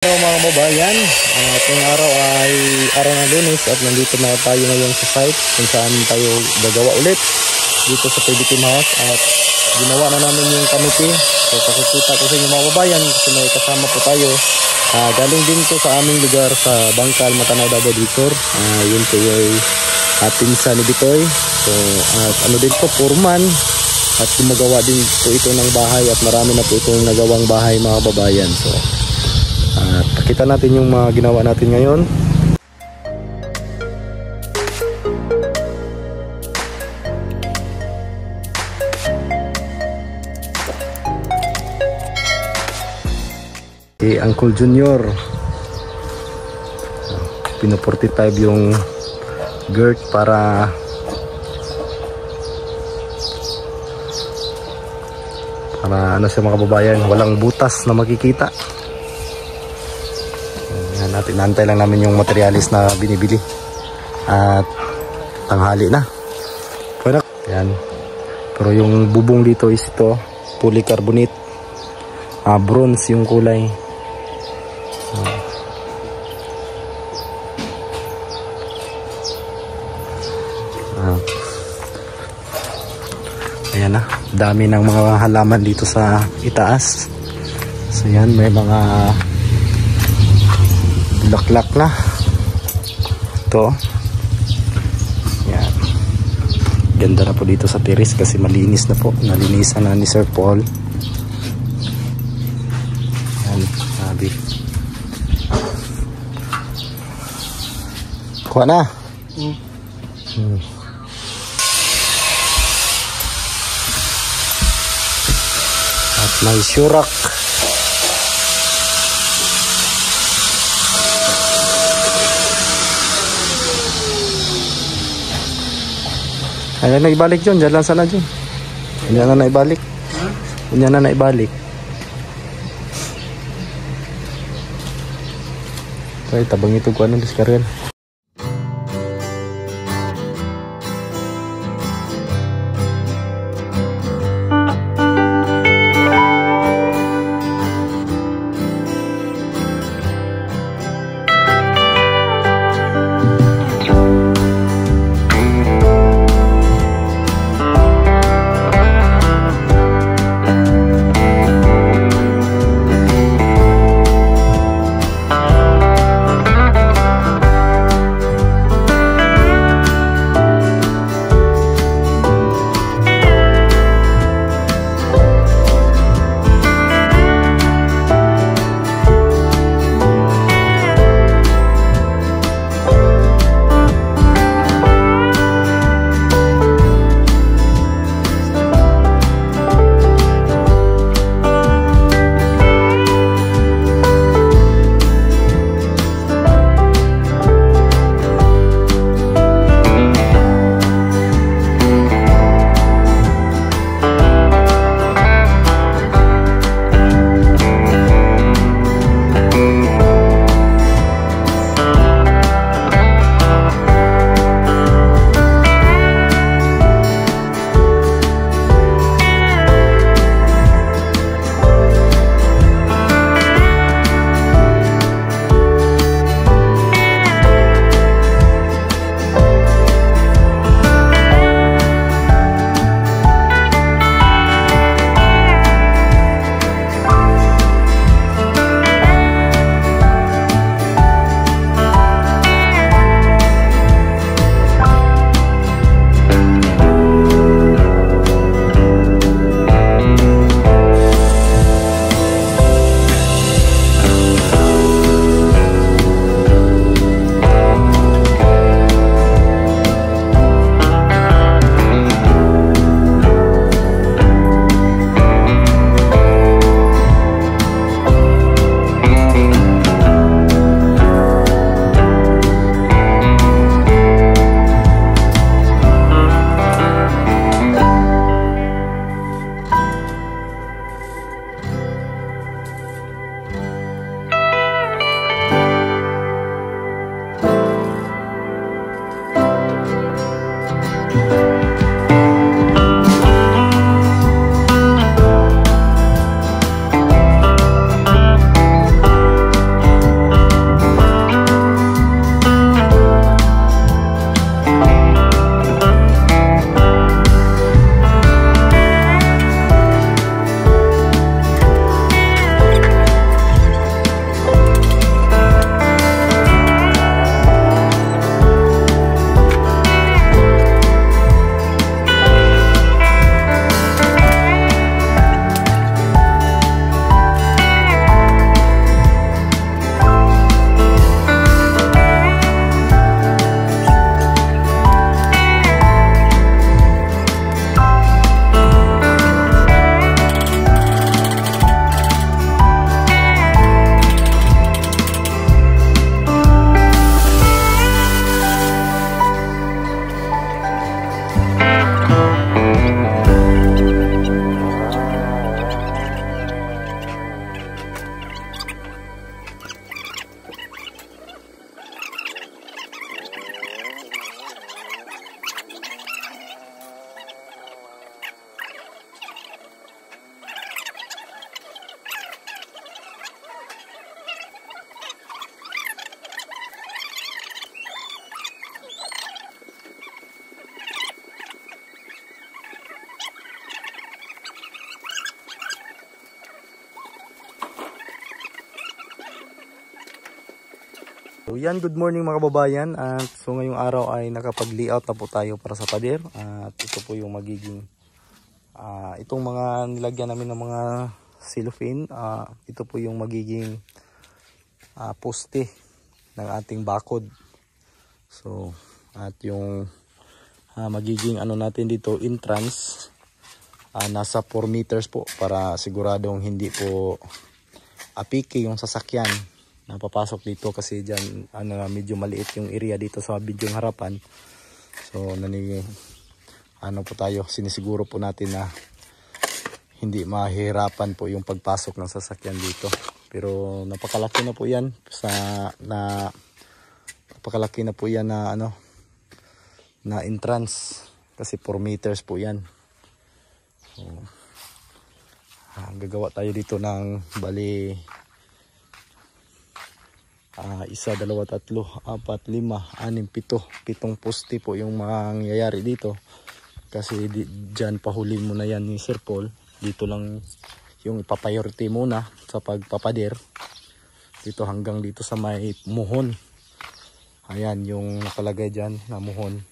Hello mga kababayan, itong araw ay araw ng Lunes at nandito na tayo ngayon sa site kung saan tayo gagawa ulit dito sa PBT House at ginawa na namin yung committee. So pakikita ko sa inyo mga kababayan kasi may kasama po tayo. Galing din po sa aming lugar sa Bangkal, Matanao, Davao del Sur. Yun po yung pinsa ni Bitoy. So at ano din po, foreman at gumagawa din po ito ng bahay at marami na po itong nagawang bahay mga kababayan. So pakita natin yung mga ginawa natin ngayon. Si Uncle Junior, pino 45 yung girt para ano siya mga kababayan, walang butas na makikita. Nantay lang namin yung materialis na binibili at tanghali na. Yan. Pero yung bubong dito is ito polycarbonate, bronze yung kulay. Ayan na, dami ng mga halaman dito sa itaas. So yan, may mga laklak na ito. Yan, ganda na po dito sa terrace kasi malinis na po, nalinisan na ni Sir Paul. Yan, sabi kuha na. At may syurak. Ayan na ibalik dyan, dyan lang sana dyan. Ayan na naibalik. Ayan na naibalik. Okay, tabang ito ko anong diskaryan. So yan, good morning mga kababayan. At so ngayong araw ay nakapag-layout na po tayo para sa pader. At ito po yung magiging itong mga nilagyan namin ng mga cellophane. Ito po yung magiging poste ng ating bakod. So at yung magiging ano natin dito entrance nasa 4 meters po para siguradong hindi po apiki yung sasakyan na papasok dito kasi dyan medyo maliit yung area dito sa bidyong harapan. So ano po tayo, sinisiguro po natin na hindi mahirapan po yung pagpasok ng sasakyan dito. Pero napakalaki na po yan napakalaki na po yan na entrance kasi 4 meters po yan. So, gagawa tayo dito ng bali 1, 2, 3, 4, 5, 6, 7 poste po yung mangyayari dito kasi dyan pahuli muna yan ni Sir Paul. Dito lang yung ipapriority muna sa pagpapader dito hanggang dito sa may muhon. Ayan yung nakalagay dyan na muhon.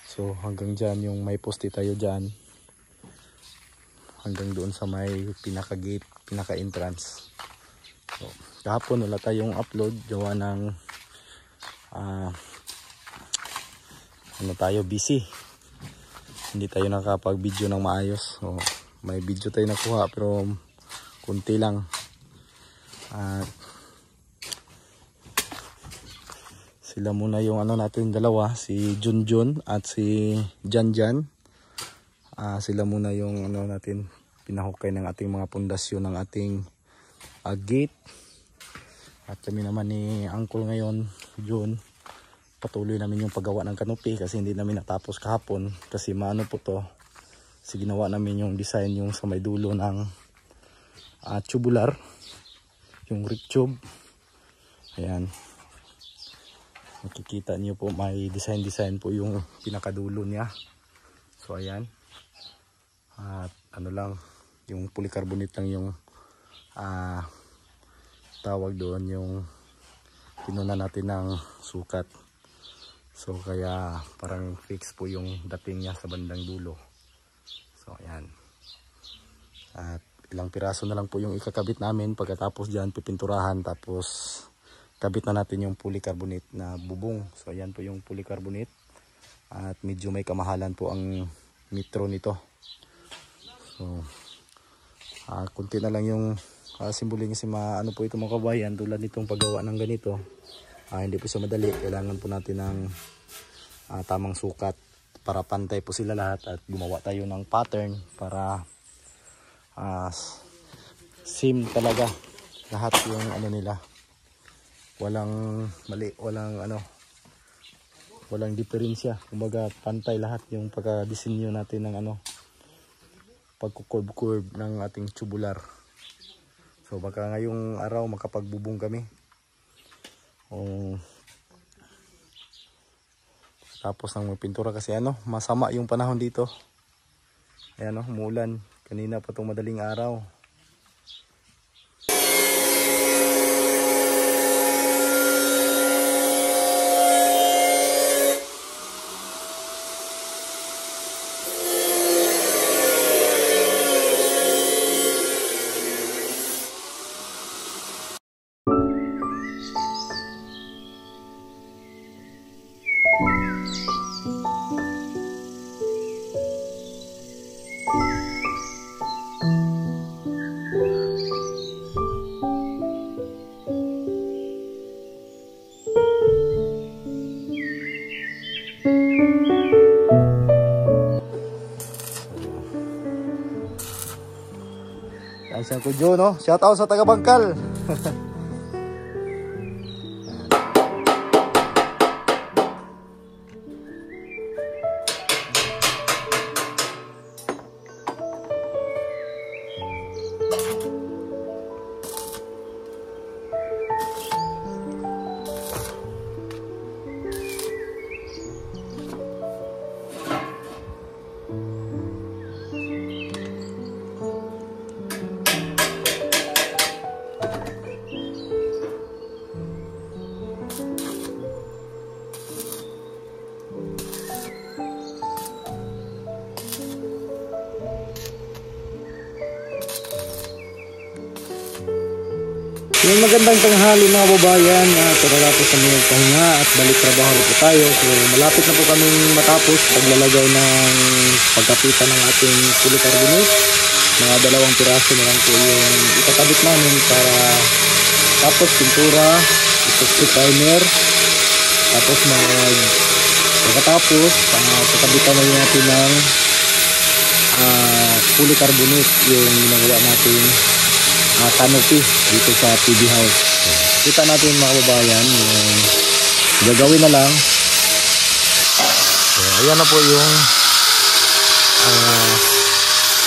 So hanggang dyan yung may poste tayo dyan hanggang doon sa may pinaka-gate, pinaka-entrance. So, kahapon wala tayong upload gawa ng tayo busy, hindi tayo nakapag-video ng maayos. So, may video tayo nakuha pero kunti lang. Sila muna yung natin dalawa, si Junjun at si Janjan. Sila muna yung natin pinahukay ng ating mga pundasyon ng ating gate. At kami naman ni Uncle ngayon, June, patuloy namin yung paggawa ng kanopi kasi hindi namin natapos kahapon kasi maano po to. Kasi ginawa namin yung design yung sa may dulo ng tubular, yung rib tube. Ayan. Makikita niyo po may design po yung pinakadulo niya. So ayan. At lang, yung polycarbonate lang yung tawag doon, yung kinuna natin ng sukat. So kaya parang fix po yung dating niya sa bandang dulo. So ayan. At ilang piraso na lang po yung ikakabit namin. Pagkatapos dyan pipinturahan, tapos kabit na natin yung polycarbonate na bubong. So ayan po yung polycarbonate. At medyo may kamahalan po ang metro nito. So kunti na lang yung simboling kasi ano po ito mga kabayan, tulad nitong paggawa ng ganito. Hindi po siya madali. Kailangan po natin ng tamang sukat para pantay po sila lahat at gumawa tayo ng pattern para same talaga lahat yung nila. Walang mali, walang diferensya. Kumbaga pantay lahat yung pagka-disenyo natin ng pagkukurb-curve ng ating tubular. So baka ngayong araw makapagbubong kami. Tapos ng pintura kasi masama yung panahon dito. Ayan umulan. Kanina pa itong madaling araw. Ayun ko Joe, no? Shout out sa taga Bangkal. Magandang tanghali mga babayan. Pagkatapos kami nagpahinga at balik trabaho po tayo. So malapit na po kaming matapos paglalagay ng pagkapitan ng ating polycarbonate. Mga 2 piraso na lang po yung itatabit namin para tapos pintura, epoxy primer, tapos pagkatapos pagkabitan na natin ng polycarbonate yung ginagawa natin canopy dito sa PB house. So, kita natin mga kababayan yung gagawin na lang. So, ayan na po yung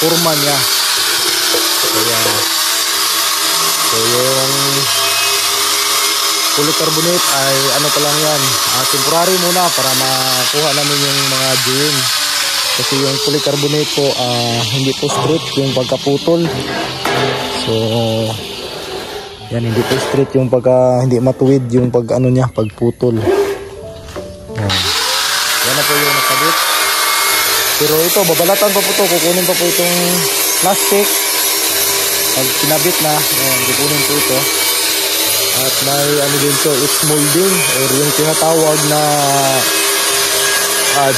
forma niya. So yung polycarbonate ay ano pa lang yan, temporary muna para makuha namin yung mga join. Kasi yung polycarbonate po hindi po straight yung pagkaputol. So yan, hindi po straight yung hindi matuwid yung pagputol. Yan na po yung nakabit. Pero ito, babalatan pa po ito, kukunin pa po itong plastic. Pag kinabit na, kukunin po ito. At may din to, it's molding or yung tinatawag na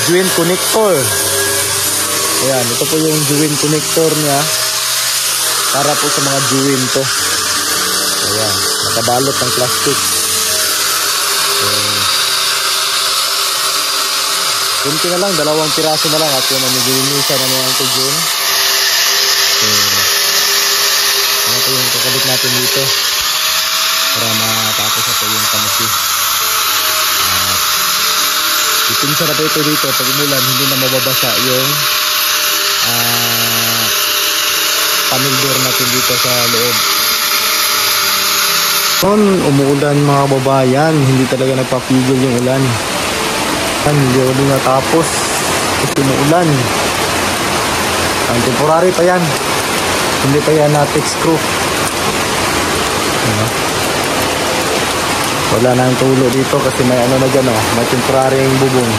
joint connector. Ayan, ito po yung joint connector niya para po sa mga joint to. Ayan, nakabalot ng plastic. Kunti na lang, 2 piraso na lang at yun, nilinisan na naman ito dyan. Ano po yung kakabit natin dito para matapos na po yung canopy. Ipinsa na po ito dito pag umulan, hindi na mababasa yung panel door natin dito sa loob. Umuulan mga babayan, hindi talaga nagpapigil yung ulan. Hindi ulit natapos kasi umuulan. Ang temporary pa yan, hindi pa yan na-fix screw. Wala na ang tulo dito kasi may ano na dyan, may temporary yung bubong.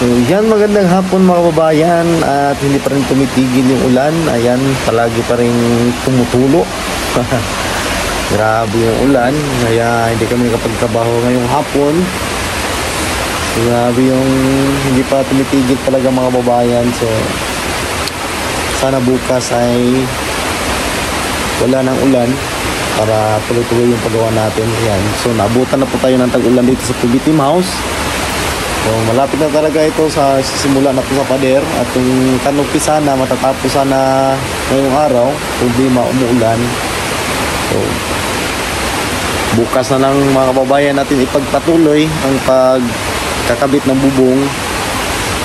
So yan, magandang hapon mga kababayan, at hindi pa rin tumitigil yung ulan. Ayan, palagi pa rin tumutulo. Grabe yung ulan, kaya hindi kami nakapagtrabaho ngayong hapon. Grabe yung hindi pa tumitigil talaga mga kababayan. So sana bukas ay wala ng ulan para tuloy-tuloy yung paggawa natin. Ayan. So naabutan na po tayo ng tag-ulan dito sa PB Team House. So malapit na talaga ito sa simula na po sa pader. At yung canopy sana matatapos sana ngayong araw, problema umuulan. So bukas na lang mga kababayan natin ipagpatuloy ang pagkakabit ng bubong.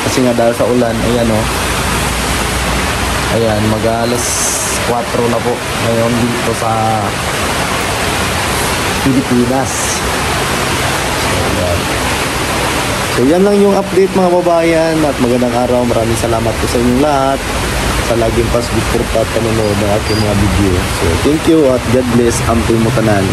Kasi nga dahil sa ulan, ayan ayan, mag-alas 4 na po ngayon dito sa Pilipinas. So yan lang yung update mga babayan, at magandang araw. Maraming salamat po sa inyong lahat sa laging pasuporta at panonood ng aking mga video. So thank you at God bless ang tanan.